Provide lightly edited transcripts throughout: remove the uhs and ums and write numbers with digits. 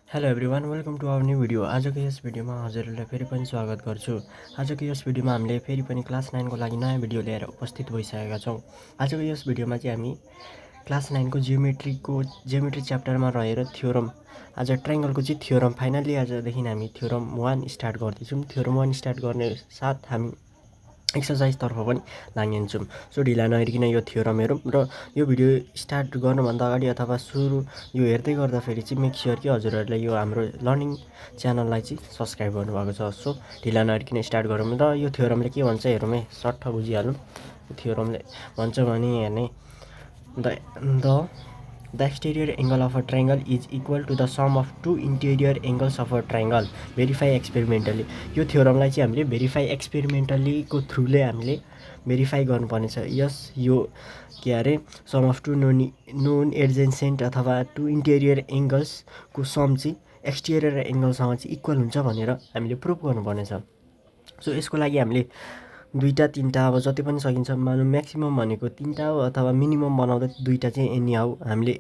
Hello everyone, welcome to our new video. आजको यस भिडियोमा हजुरहरूलाई फेरि पनि स्वागत गर्छु। आजको यस भिडियोमा हामीले फेरि पनि क्लास 9 को लागि नयाँ भिडियो लिएर उपस्थित भइसकेका छौँ। आजको यस भिडियोमा चाहिँ हामी क्लास 9 को जियोमेट्री च्याप्टरमा रहेर आज ट्रायङ्गलको चाहिँ थ्योरम फाइनल्ली आजदेखि हामी थ्योरम 1 स्टार्ट गर्दैछौँ। थ्योरम 1 स्टार्ट गर्ने साथ हामी एक्सर्साइजतर्फ पनि लागिन्छौँ। सो ढिला नहेरिकन यो थ्योरम हेरौँ र यो भिडियो स्टार्ट गर्नुभन्दा अगाडि अथवा सुरु यो हेर्दै गर्दाखेरि चाहिँ मेक स्योर कि हजुरहरूले यो हाम्रो लर्निङ च्यानललाई चाहिँ सब्सक्राइब गर्नुभएको छ। सो ढिला नहेरिकन स्टार्ट गरौँ र यो थ्योरमले के भन्छ हेरौँ है, सट्ट बुझिहालौँ। थ्योरमले भन्छ भने हेर्ने The exterior angle of a triangle is equal to the sum of two interior angles of a triangle. Verify experimentally. यो थ्योरमलाई चाहिँ हामीले भेरिफाई एक्सपेरिमेन्टल्लीको थ्रुले हामीले भेरिफाई गर्नुपर्नेछ। यस यो के अरे some of to known adjacent अथवा टु इन्टेरियर एङ्गल्सको सम चाहिँ एक्सटेरियर एङ्गलसँग चाहिँ इक्वल हुन्छ भनेर हामीले प्रुभ गर्नुपर्नेछ। सो यसको लागि हामीले दुईटा तिनटा अब जति पनि सकिन्छ मानौँ म्याक्सिमम भनेको तिनटा हो अथवा मिनिमम बनाउँदा दुईटा चाहिँ एनी हाउ हामीले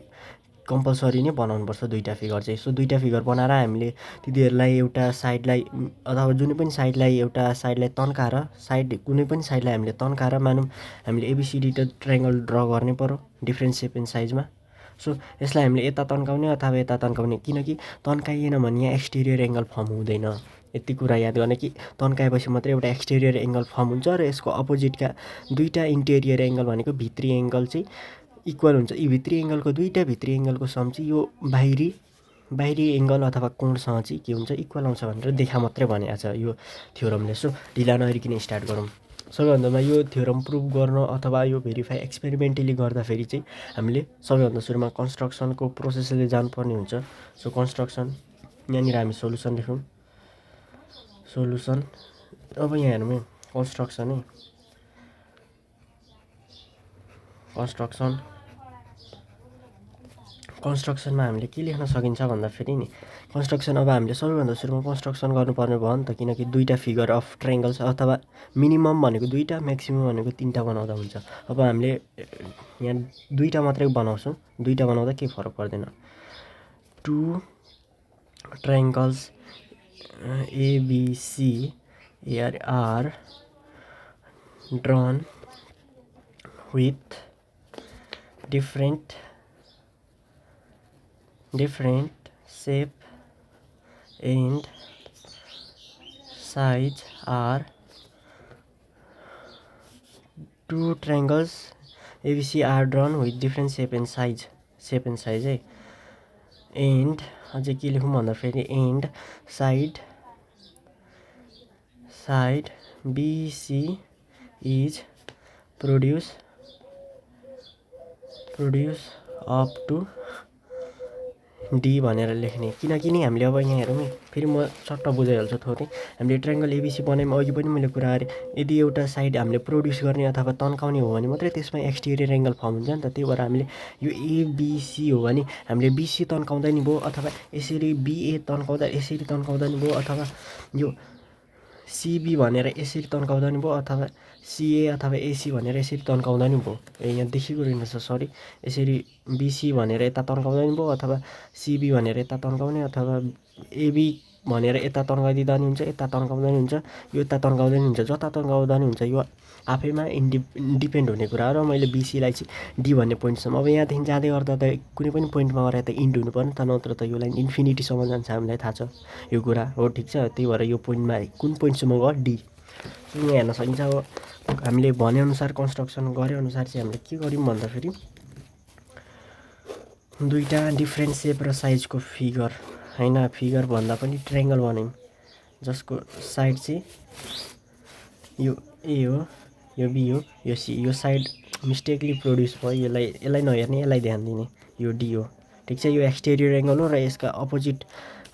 कम्पलसरी नै बनाउनुपर्छ दुईटा फिगर चाहिँ। सो दुईटा फिगर बनाएर हामीले तिनीहरूलाई एउटा साइडलाई अथवा जुनै पनि साइडलाई एउटा साइडलाई तन्काएर कुनै पनि साइडलाई हामीले तन्काएर मानौँ हामीले एबिसिडी त ट्रायङ्गल ड्र गर्ने पर्यो डिफ्रेन्ट सेप एन्ड साइजमा। सो यसलाई हामीले यता तन्काउने अथवा यता तन्काउने, किनकि तन्काइएन भने यहाँ एक्सटेरियर एङ्गल फर्म हुँदैन। यति कुरा याद गर्ने कि तन्काएपछि मात्रै एउटा एक्सटेरियर एङ्गल फर्म हुन्छ र यसको अपोजिटका दुईटा इन्टेरियर एङ्गल भनेको भित्री एङ्गल चाहिँ इक्वल हुन्छ। यी भित्री एङ्गलको दुईटा भित्री एङ्गलको सम चाहिँ यो बाहिरी एङ्गल अथवा कोणसँग चाहिँ के हुन्छ इक्वल आउँछ भनेर देखा मात्रै भनेको छ यो थ्योरमले। सो ढिला नहेरिकन स्टार्ट गरौँ। सबैभन्दामा यो थ्योरम प्रुभ गर्न अथवा यो भेरिफाई एक्सपेरिमेन्टली गर्दाखेरि चाहिँ हामीले सबैभन्दा सुरुमा कन्स्ट्रक्सनको प्रोसेसले जानुपर्ने हुन्छ। सो कन्स्ट्रक्सन यहाँनिर हामी सोल्युसन लेखौँ। सोल्युसन अब यहाँ हेरौँ है, कन्स्ट्रक्सन है, कन्स्ट्रक्सनमा हामीले के लेख्न सकिन्छ भन्दाखेरि नि कन्स्ट्रक्सन अब हामीले सबैभन्दा सुरुमा कन्स्ट्रक्सन गर्नुपर्ने भयो नि त, किनकि दुईटा फिगर अफ ट्रायङ्गल्स अथवा मिनिमम भनेको दुईटा म्याक्सिमम भनेको तिनटा बनाउँदा हुन्छ। अब हामीले यहाँ दुईटा मात्रै बनाउँछौँ, दुईटा बनाउँदा केही फरक पर्दैन। Two triangles ABC are drawn with different shape and size are two triangles ABC are drawn with different shape and size है। and अझै के लेखौँ भन्दाखेरि and side BC is produce up to D भनेर लेख्ने, किनकि नि हामीले अब यहाँ हेरौँ है, फेरि म सट्ट बुझाइहाल्छु थोरै। हामीले ट्रायङ्गल एबिसी बनायौँ, अघि पनि मैले कुरा गरेँ, यदि एउटा साइड हामीले प्रोड्युस गर्ने अथवा तन्काउने हो भने मात्रै त्यसमा एक्सटेरियर एङ्गल फर्म हुन्छ नि त। त्यही भएर हामीले यो एबिसी हो भने हामीले बिसी तन्काउँदा नि भयो अथवा यसरी बिए तन्काउँदा यसरी तन्काउँदा नि भयो अथवा यो सिबी भनेर यसरी तन्काउँदा नि भयो अथवा सिए अथवा एसी भनेर यसरी तन्काउँदा नि भयो। यहाँ देखिएको रहेनछ, सरी। यसरी बिसी भनेर यता तन्काउँदा नि भयो अथवा सिबी भनेर यता तन्काउने अथवा एबी भनेर यता तन्काइदिँदा नि हुन्छ, यता तन्काउँदा नि हुन्छ, यो यता तन्काउँदा नि हुन्छ, जता तन्काउँदा नि हुन्छ। यो आफैमा डिपेन्ड हुने कुरा र मैले बिसीलाई चाहिँ डी भन्ने पोइन्टसम्म, अब यहाँदेखि जाँदै गर्दा त कुनै पनि पोइन्टमा गएर त इन्ड हुनु पर्यो नि त, नत्र त यो लाइन इन्फिनिटीसम्म जान्छ, हामीलाई थाहा छ यो कुरा हो, ठिक छ। त्यही भएर यो पोइन्टमा कुन पोइन्टसम्म गयो डी। यहाँ हेर्न सकिन्छ। अब हामीले भनेअनुसार कन्स्ट्रक्सन गरेअनुसार चाहिँ हामीले के गर्यौँ भन्दाखेरि दुईवटा डिफ्रेन्ट सेप र साइजको फिगर होइन, फिगर भन्दा पनि ट्रायङ्गल बनायौँ जसको साइड चाहिँ यो ए हो, यो बी हो, यो सी। यो साइड मिस्टेकली प्रोड्युस भयो, यसलाई नहेर्ने, यसलाई ध्यान दिने। यो डी हो, ठिक छ। यो एक्सटेरियर एङ्गल हो र यसका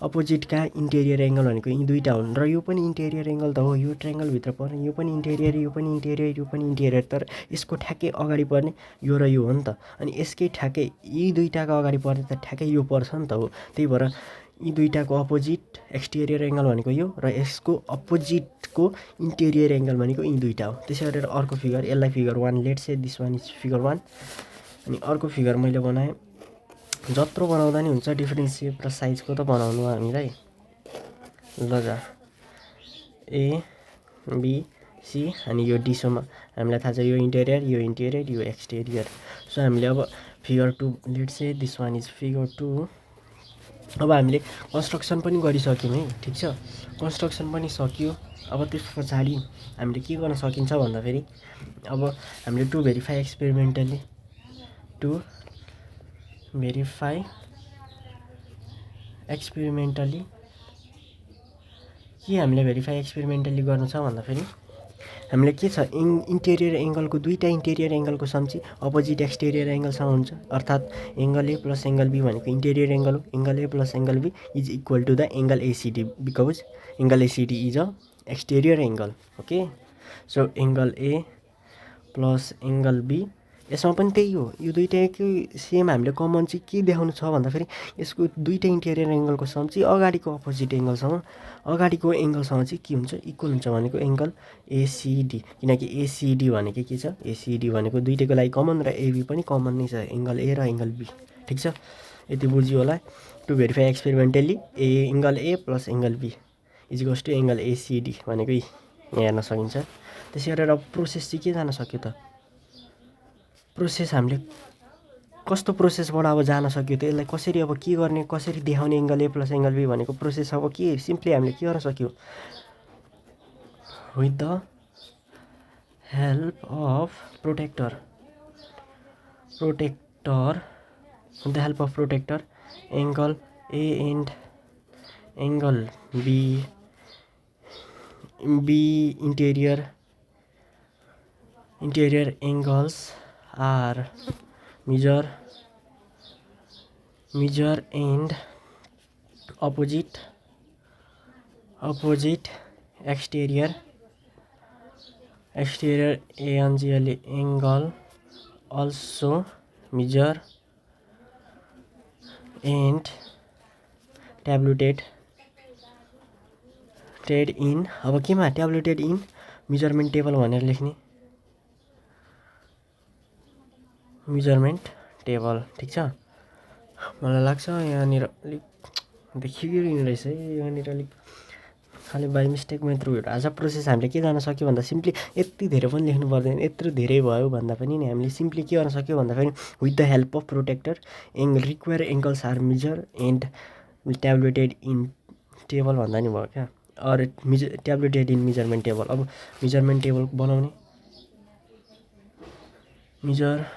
अपोजिटका इन्टेरियर एङ्गल भनेको यी दुईवटा हुन् र यो पनि इन्टेरियर एङ्गल त हो, यो ट्रायङ्गलभित्र पर्ने यो पनि इन्टेरियर, यो पनि इन्टेरियर, यो पनि इन्टेरियर। तर यसको ठ्याक्कै अगाडि पर्ने यो र यो हो नि त, अनि यसकै ठ्याक्कै यी दुईवटाको अगाडि पर्ने त ठ्याक्कै यो पर्छ नि त हो। त्यही भएर यी दुईवटाको अपोजिट एक्सटेरियर एङ्गल भनेको यो र यसको अपोजिटको इन्टेरियर एङ्गल भनेको यी दुईवटा हो। त्यसै गरेर अर्को फिगर, यसलाई figure 1 let's say this one is figure 1। अनि अर्को फिगर मैले बनाएँ जत्रो बनाउँदा नि हुन्छ डिफ्रेन्ट सेप र साइजको त बनाउनु हामीलाई। ल जा ए बी सी अनि यो डिसोमा हामीलाई थाहा छ यो इन्टेरियर यो एक्सटेरियर। सो हामीले अब figure 2 let's say this one is figure 2। अब हामीले कन्स्ट्रक्सन पनि गरिसक्यौँ है, ठिक छ, कन्स्ट्रक्सन पनि सक्यो। अब त्यस पछाडि हामीले के गर्न सकिन्छ भन्दाखेरि अब हामीले टु भेरिफाई एक्सपेरिमेन्टली के हामीले भेरिफाई एक्सपेरिमेन्टली गर्नु छ भन्दाखेरि हामीले के छ इन्टेरियर एङ्गलको दुईवटा इन्टेरियर एङ्गलको सम्ची अपोजिट एक्सटेरियर एङ्गलसँग हुन्छ। अर्थात् angle A plus angle be भनेको इन्टेरियर एङ्गल हो। Angle A plus angle B is equal to the angle ACD because angle ACD is a exterior angle. Okay, so angle A plus angle B यसमा पनि त्यही हो। यो दुइटैकै same हामीले common चाहिँ के देखाउनु छ भन्दाखेरि यसको दुईवटा इन्टेरियर एङ्गलको सम चाहिँ अगाडिको अपोजिट एङ्गलसँग चाहिँ के हुन्छ, इक्वल हुन्छ भनेको एङ्गल एसिडी। किनकि एसिडी भनेको के छ, एसिडी भनेको दुइटैको लागि कमन र एबी पनि कमन नै छ, एङ्गल ए र एङ्गल बी। ठिक छ, यति बुझ्यो होला। To verify experimentally angle A plus angle B equals to angle ACD भनेको यहाँ हेर्न सकिन्छ। त्यसै गरेर प्रोसेस चाहिँ के जान सक्यो त, प्रोसेस हामीले कस्तो प्रोसेसबाट अब जान सक्यो त, यसलाई कसरी अब के गर्ने, कसरी देखाउने एङ्गल ए प्लस एङ्गल बी भनेको प्रोसेस अब के सिम्पली हामीले के गर्न सक्यो with the help of protractor angle A and angle B interior angles are measure and opposite exterior angle also measure and tabulated in अब केमा ट्याबुलेटेड इन मेजरमेन्ट टेबल भनेर लेख्ने, मेजरमेन्ट टेबल। ठिक छ, मलाई लाग्छ यहाँनिर अलिक देखिरहेको रहेछ है, यहाँनिर अलिक खालि बाई मिस्टेक मात्र उयो आज प्रोसेस हामीले के जान सक्यो भन्दा सिम्पली यति धेरै पनि लेख्नु पर्दैन, यत्रो धेरै भयो भन्दा पनि नि हामीले सिम्पली के गर्न सक्यो भन्दाखेरि with the help of protractor required angles are measured and tabulated in table भन्दा नि भयो क्या, or tabulated in measurement table. अब मेजरमेन्ट टेबल बनाउने मेजरमेन्ट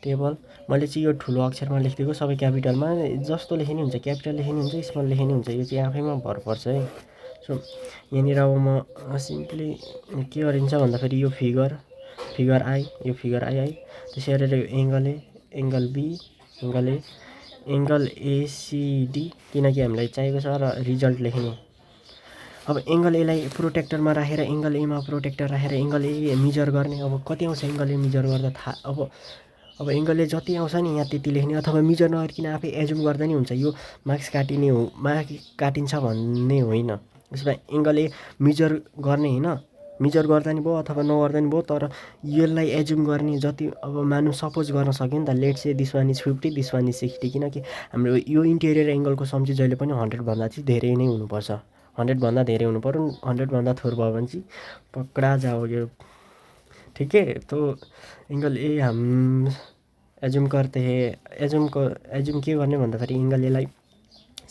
टेबल। मैले चाहिँ यो ठुलो अक्षरमा लेखिदिएको, सबै क्यापिटलमा, जस्तो लेखे नि हुन्छ, क्यापिटल लेखे नि हुन्छ, स्मल लेखे नि हुन्छ, यो चाहिँ आफैमा भर पर्छ है। सो यहाँनिर अब म सिम्पली के गरिन्छ भन्दाखेरि यो फिगर आई, यो फिगर आई है, त्यसै गरेर यो angle A angle B angle ACD किनकि हामीलाई चाहिएको छ र रिजल्ट लेख्ने। अब एङ्गल एलाई प्रोटेक्टरमा राखेर एङ्गल एमा प्रोटेक्टर राखेर एङ्गल ए मेजर गर्ने। अब कति आउँछ एङ्गल ए मेजर गर्दा थाहा, अब एङ्गल ए जति आउँछ नि यहाँ त्यति लेख्ने, अथवा मेजर नगरिकन आफै एजुम गर्दा नि हुन्छ। यो मार्क्स काटिन्छ भन्ने होइन, त्यसमा एङ्गल ए मेजर गर्ने होइन, मेजर गर्दा नि भयो अथवा नगर्दा नि भयो, तर यसलाई एजुम गर्ने जति अब मानु सपोज गर्न सक्यो नि त। Let's say this one is 50 this one is 60 किनकि हाम्रो यो इन्टेरियर एङ्गलको सम चाहिँ जहिले पनि 100 भन्दा चाहिँ धेरै नै हुनुपर्छ, 100 भन्दा धेरै हुनु पर्यो, 100 भन्दा थोर भयो भने चाहिँ पक्रा जाओगे। ठीक है, तो एङ्गल ए हम एजुम करते हैं, एजुम के गर्ने भन्दाखेरि एङ्गल एलाई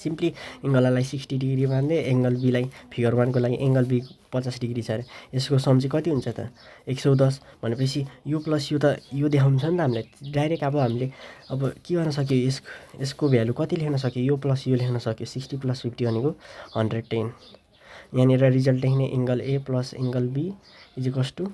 सिम्पली एङ्गल एलाई 60 डिग्री मान्दै एङ्गल बीलाई फिगर 1 को लागि एङ्गल बी 50 डिग्री छ अरे, यसको सम चाहिँ कति हुन्छ त 110 भनेपछि यो प्लस यो त यो देखाउनु छ नि त हामीलाई डाइरेक्ट। अब हामीले अब के गर्न सक्यो, यसको भ्यालु कति लेख्न सक्यो, यो प्लस यो लेख्न सक्यो, 60 + 50 भनेको 110। यहाँनिर रिजल्ट लेख्ने angle A plus angle B equals to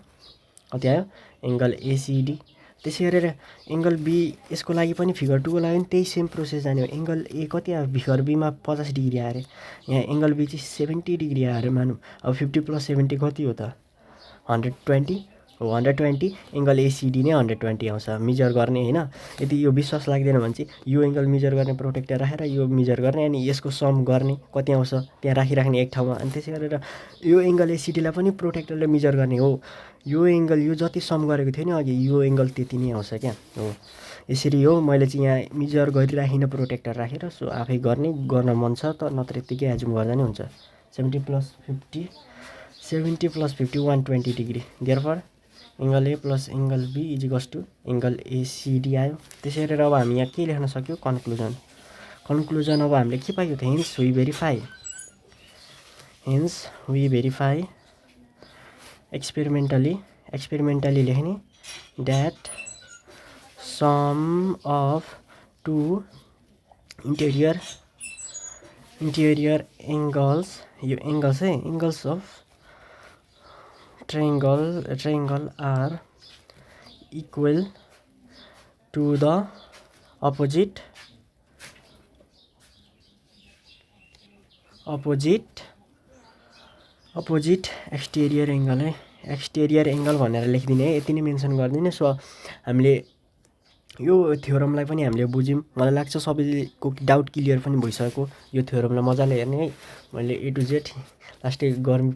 कति आयो एङ्गल एसिडी। त्यसै गरेर एङ्गल बी यसको लागि पनि फिगर 2 को लागि पनि त्यही सेम प्रोसेस जाने हो। एङ्गल ए कति आयो, फिगर बीमा 50 डिग्री आयो अरे, यहाँ एङ्गल बी चाहिँ 70 डिग्री आयो अरे मानौँ। अब 50 + 70 कति हो त 120, हो 120, एङ्गल एसिडी नै 120 आउँछ मेजर गर्ने होइन। यदि यो विश्वास लाग्दैन भने चाहिँ यो एङ्गल मेजर गर्ने प्रोटेक्टर राखेर यो मेजर गर्ने अनि यसको सम गर्ने कति आउँछ त्यहाँ राखिराख्ने एक ठाउँमा। अनि त्यसै गरेर यो एङ्गल एसिडीलाई पनि प्रोटेक्टरले मेजर गर्ने हो। यो एङ्गल यो जति सम गरेको थियो नि अघि यो एङ्गल त्यति नै आउँछ क्या हो। यसरी हो, मैले चाहिँ यहाँ मेजर गरिराखिनँ प्रोटेक्टर राखेर। सो आफै गर्न मन छ त नत्र यत्तिकै एजुम गर्दा नि हुन्छ। 70 + 50 70 + 50 120 degree. Therefore angle A plus angle B equals to angle ACD आयो। त्यसै गरेर अब हामी यहाँ के लेख्न सक्यो कन्क्लुजन अब हामीले के पायो त हेन्स वी भेरिफाई एक्सपेरिमेन्टली लेख्ने that sum of two interior angles, यो एङ्गल्स है angles of triangle are equal to the opposite exterior angle है। एक्सटेरियर एङ्गल भनेर लेखिदिने है, यति नै मेन्सन गरिदिने। सो हामीले यो थ्योरमलाई पनि हामीले बुझ्यौँ। मलाई लाग्छ सबैको डाउट क्लियर पनि भइसक्यो। यो थ्योरमलाई मजाले हेर्ने है, मैले A to Z लास्टै गर्मी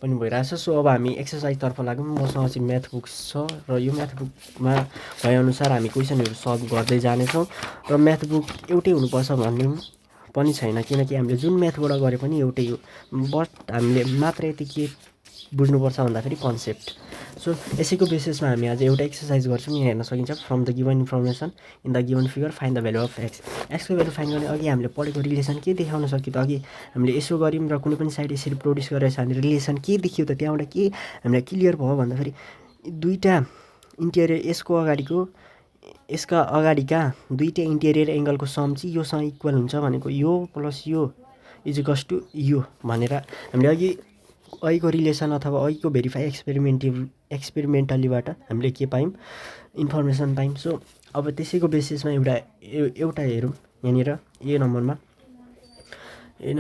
पनि भइरहेछ। सो अब हामी एक्सर्साइजतर्फ लागौँ। मसँग चाहिँ म्याथ बुक छ र यो म्याथ बुकमा भएअनुसार हामी क्वेसनहरू सल्भ गर्दै जानेछौँ। र म्याथ बुक एउटै हुनुपर्छ भन्ने पनि छैन, किनकि हामीले जुन म्याथबाट गरे पनि एउटै हो। बट हामीले मात्र यति के बुझ्नुपर्छ भन्दाखेरि कन्सेप्ट। सो यसैको बेसिसमा हामी आज एउटा एक्सर्साइज गर्छौँ। यहाँ हेर्न सकिन्छ from the given information in the given figure find the value of एक्सको भ्यालु फाइन्ड गर्ने अघि हामीले पढेको रिलेसन के देखाउन सक्यो त। अघि हामीले यसो गऱ्यौँ र कुनै पनि साइड यसरी प्रोड्युस गरेर हामीले रिलेसन के देखियो त, त्यहाँबाट के हामीलाई क्लियर भयो भन्दाखेरि दुईवटा इन्टेरियर यसका अगाडिका दुईवटा इन्टेरियर एङ्गलको सम चाहिँ योसँग इक्वल हुन्छ भनेको यो प्लस यो इजिकल्स टु यो भनेर हामीले अघिको रिलेसन अथवा अघिको भेरिफाई एक्सपेरिमेन्टलीबाट हामीले के पायौँ इन्फर्मेसन पायौँ। सो अब त्यसैको बेसिसमा एउटा हेरौँ यहाँनिर ए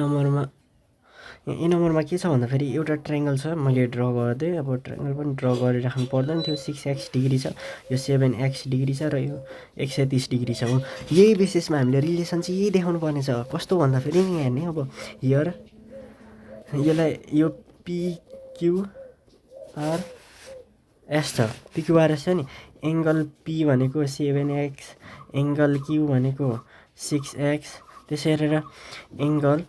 नम्बरमा के छ भन्दाखेरि एउटा ट्रायङ्गल छ, मैले ड्र गरिदिएँ। अब ट्रायङ्गल पनि ड्र गरिराख्नु पर्दैन थियो। 6x डिग्री छ, यो 7x डिग्री छ र यो 130 डिग्री छ। यही बेसिसमा हामीले रिलेसन चाहिँ यही देखाउनु पर्ने छ। कस्तो भन्दाखेरि यहाँ हेर्ने अब हियर यसलाई यो PQRS छ, PQRS छ नि। एङ्गल P भनेको 7x, एङ्गल Q भनेको 6x। त्यसै गरेर एङ्गल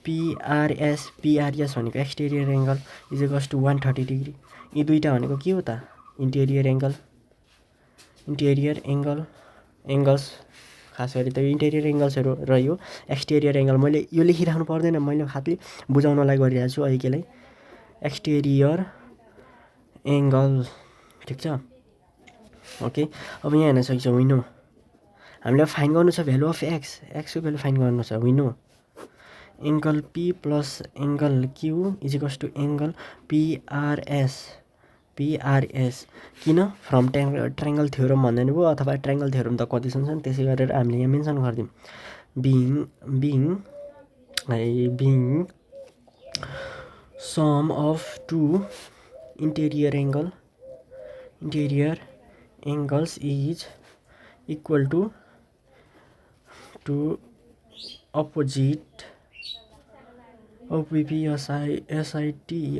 PRS भनेको exterior angle equals to 130 degree. यी दुईवटा भनेको के हो त इन्टेरियर एङ्गल्स खास गरी त इन्टेरियर एङ्गल्सहरू र यो एक्सटेरियर एङ्गल। मैले यो लेखिराख्नु पर्दैन, मैले खालि बुझाउनलाई गरिरहेको छु अहिलेलाई। एक्सटेरियर एङ्गल ठिक छ ओके। अब यहाँ हेर्न सकिन्छ विनो हामीलाई फाइन्ड गर्नु छ भ्यालु अफ एक्सको भ्यालु फाइन्ड गर्नु छ। We know angle P plus angle Q equals to angle PRS। किन फ्रम ट्रायङ्गल थ्योरम भन्दैन भयो, अथवा ट्रायङ्गल थ्योरम त कतिसम्म छ नि, त्यसै गरेर हामीले यहाँ मेन्सन गरिदिउँ being sum of two interior angles is equal to opposite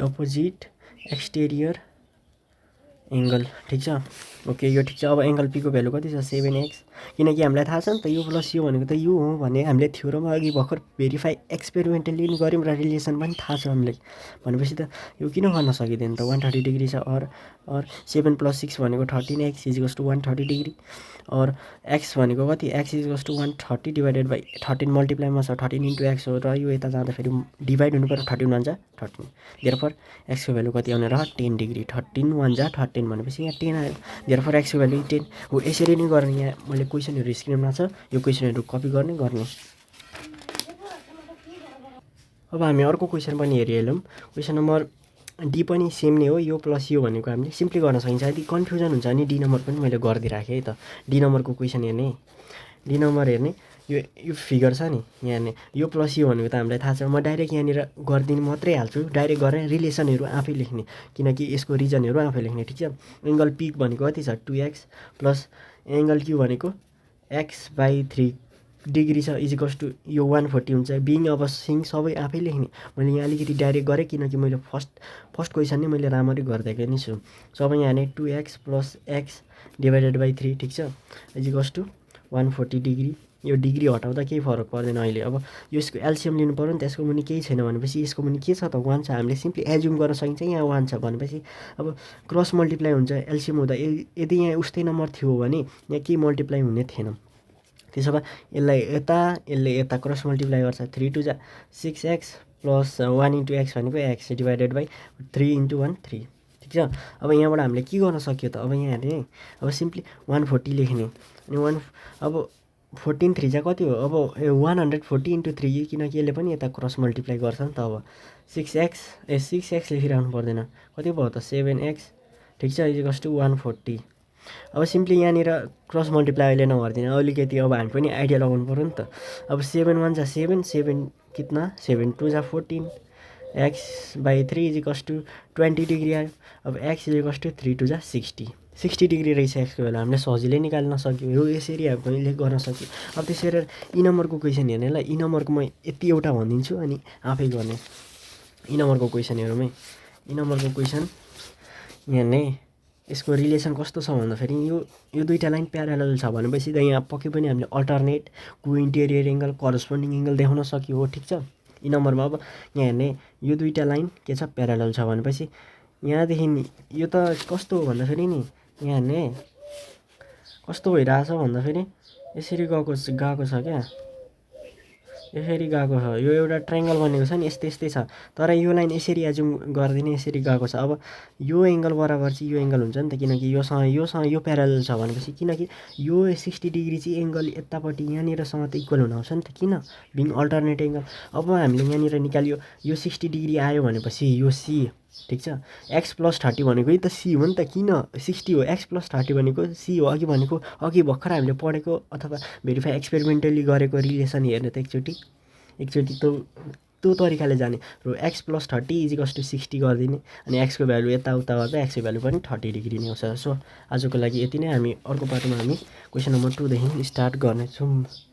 opposite exterior angle ठिक छ ओके। यो ठिक छ। अब एङ्गल P को भ्यालु कति छ 7x, किनकि हामीलाई थाहा छ नि त यो प्लस यो भनेको त यो हो भने हामीले थ्योरममा अघि भर्खर भेरिफाई एक्सपेरिमेन्टली गऱ्यौँ र रिलेसन पनि थाहा छ हामीलाई। भनेपछि त यो किन गर्न सकिँदैन त। 130 डिग्री छ और 7 + 6 भनेको 13x इजिकल्स टु 130 डिग्री। और x भनेको कति x equals to 130 divided by 13 मल्टिप्लाईमा छ 13 × x हो र यो यता जाँदाखेरि डिभाइड हुनु पर्यो 13 × 1 = 13। देयरफोर x को भ्यालु कति आउने र 10 डिग्री। 13 × 1 = 13 भनेपछि यहाँ 10 आयो। देयरफोर x को भ्यालु 10 हो। यसरी नै गर्ने यहाँ मैले क्वेसनहरू स्क्रिनमा छ, यो क्वेसनहरू कपी गर्ने। अब हामी अर्को क्वेसन पनि हेरिहालौँ। क्वेसन नम्बर डी पनि सेम नै हो, यो प्लस यो भनेको हामीले सिम्पली गर्न सकिन्छ। यदि कन्फ्युजन हुन्छ भने डी नम्बर पनि मैले गरिदिइराखेँ है त। डी नम्बरको क्वेसन हेर्ने डी नम्बर हेर्ने यो फिगर छ नि यहाँ हेर्ने यो प्लस यो भनेको त हामीलाई थाहा छ। म डाइरेक्ट यहाँनिर गरिदिनु मात्रै हाल्छु, डाइरेक्ट गरेर रिलेसनहरू आफै लेख्ने, किनकि यसको रिजनहरू आफै लेख्ने। ठिक छ। एङ्गल पिक भनेको कति छ 2x प्लस एङ्गल क्यू भनेको x/3 डिग्री छ इजिकल्स टु यो 140 हुन्छ। बिङ अब सिङ सबै आफै लेख्ने। मैले यहाँ अलिकति डाइरेक्ट गरेँ किनकि मैले फर्स्ट क्वेसन नै मैले राम्ररी गरिदिएको नि छु। सो अब यहाँ 2x plus x divided by 3 ठिक छ इजिकल्स टु 140 डिग्री। यो डिग्री हटाउँदा केही फरक पर्दैन अहिले। अब यसको एलसिएम लिनु पऱ्यो नि त, यसको मुनि केही छैन भनेपछि यसको मुनि के छ त 1 छ। हामीले सिम्पली एज्युम गर्न सकिन्छ यहाँ 1 छ भनेपछि अब क्रस मल्टिप्लाई हुन्छ एलसिएम हुँदा। यदि यहाँ उस्तै नम्बर थियो भने यहाँ केही मल्टिप्लाई हुने थिएन। त्यसो भए यसले यता क्रस मल्टिप्लाई गर्छ 3 2 जा 6x प्लस 1 इन्टु एक्स भनेको x डिभाइडेड बाई 3 इन्टु 1 3 ठिक छ। अब यहाँबाट हामीले के गर्न सक्यो त, अब यहाँ हेर्ने अब सिम्पली 140 लेख्ने अनि अब 14 3 जा कति हो, अब 140 इन्टु 3 किनकि यसले पनि यता क्रस मल्टिप्लाई गर्छ नि त। अब 6x लेखिराख्नु पर्दैन, कति भयो त 7x ठिक छ इजिकल्स टु 140। अब सिम्पली यहाँनिर क्रस मल्टिप्लाई अहिले नगरिदिने, अलिकति अब हामी पनि आइडिया लगाउनु पऱ्यो नि त। अब 7 1 जा 7 7 कितना 7 2 जा 14 x/3 इजिकल्स टु 20 डिग्री आयो। अब x इजिकल्स टु 3 2 जा 60 डिग्री रहेछ एक्सको बेला। हामीले सजिलै निकाल्न सक्यो, यो यसरी हामीले गर्न सक्यो। अब त्यसरी यी नम्बरको क्वेसन हेर्ने ल, यी नम्बरको म यति एउटा भनिदिन्छु अनि आफै गर्ने। यी नम्बरको क्वेसनहरूमै यी नम्बरको क्वेसन हेर्ने, यसको रिलेसन कस्तो छ भन्दाखेरि यो दुईवटा लाइन प्यारालल छ भनेपछि त यहाँ पक्कै पनि हामीले अल्टरनेट को इन्टेरियर एङ्गल करस्पोन्डिङ एङ्गल देखाउन सक्यो हो। ठिक छ। यी नम्बरमा अब यहाँ हेर्ने यो दुईवटा लाइन के छ प्यारालल छ भनेपछि यहाँदेखि यो त कस्तो हो भन्दाखेरि नि यहाँ हेर्ने कस्तो भइरहेछ भन्दाखेरि यसरी गएको छ क्या, यसरी गएको छ। यो एउटा ट्रायङ्गल बनेको छ नि यस्तै छ, तर यो लाइन यसरी एज्युम गरिदिने यसरी गएको छ। अब यो एङ्गल बराबर चाहिँ यो एङ्गल हुन्छ नि त, किनकि योसँग यो प्यारालल छ भनेपछि, किनकि यो 60 डिग्री चाहिँ एङ्गल यतापट्टि यहाँनिरसँग त इक्वल हुन आउँछ नि त, किन बिङ अल्टरनेट एङ्गल। अब हामीले यहाँनिर निकाल्यो यो 60 डिग्री आयो भनेपछि यो सी ठिक छ। x प्लस 30 भनेको त सी हो नि त, किन 60 हो, x प्लस 30 भनेको सी हो। अघि भर्खर हामीले पढेको अथवा भेरिफाई एक्सपेरिमेन्टली गरेको रिलेसन हेर्ने त एकचोटि त्यो तरिकाले जाने र x प्लस 30 इजिकल्स टु 60 गरिदिने अनि एक्सको भ्यालु यताउता गर्दा एक्सको भ्यालु पनि 30 डिग्री नै आउँछ। सो आजको लागि यति नै। हामी अर्को पार्टमा हामी क्वेसन नम्बर 2 देखि स्टार्ट गर्नेछौँ।